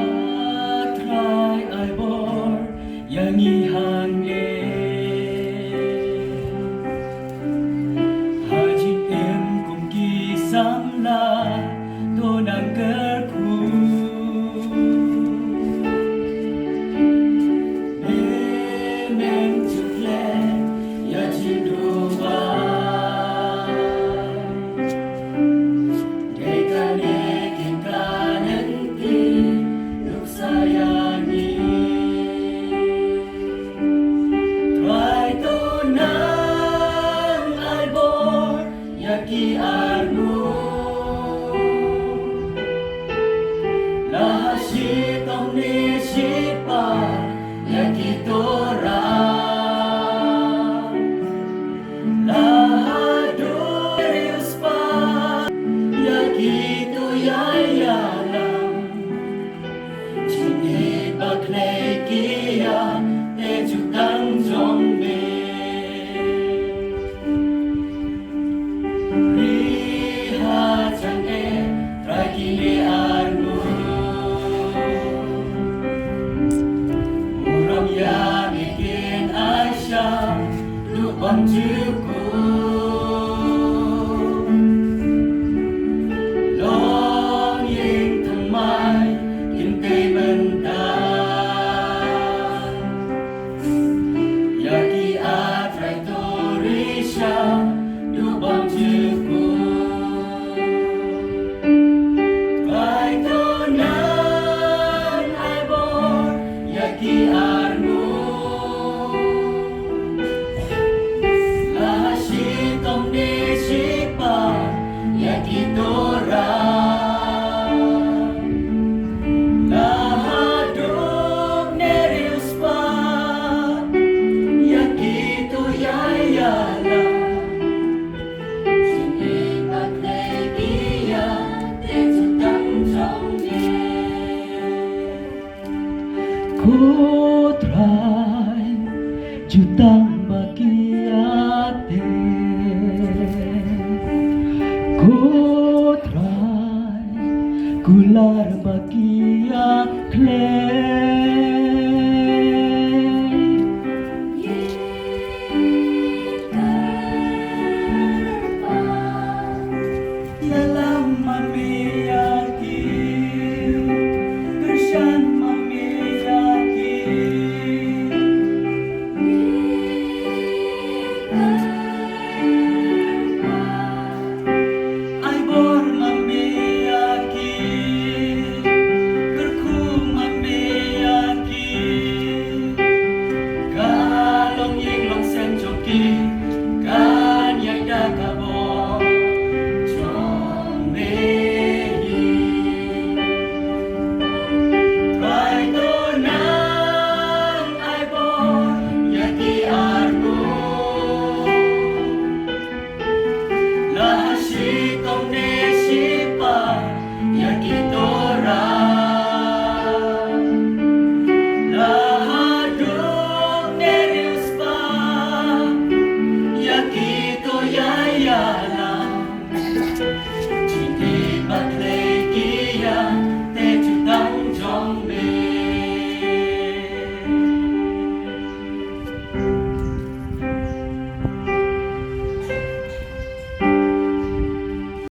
Atrai ai bor yang ihan Haji em kum kisam la donang kerku Memang cukle ya cinduwa Dekane kenkanenti nuk sayangi Try to nang albor yaki arnu Lahashi tong ni shipa yaki tora Lahado serius pa yaki tu yayalam Chini baklay kia te jutang zombe Riha chan e trakile arnu Uram ya bikin Aisyah lubang cukup Long ying thamai kintay bentang Yaki atray torisya lubang cukup Try to nan albor yaki arnu Lahashi tong ni shipa yaki tora Lahadog nerius pa yaki tu yayala Sini baklay kia te jutang zombe Ku try jutang bakiate Ku try kular baki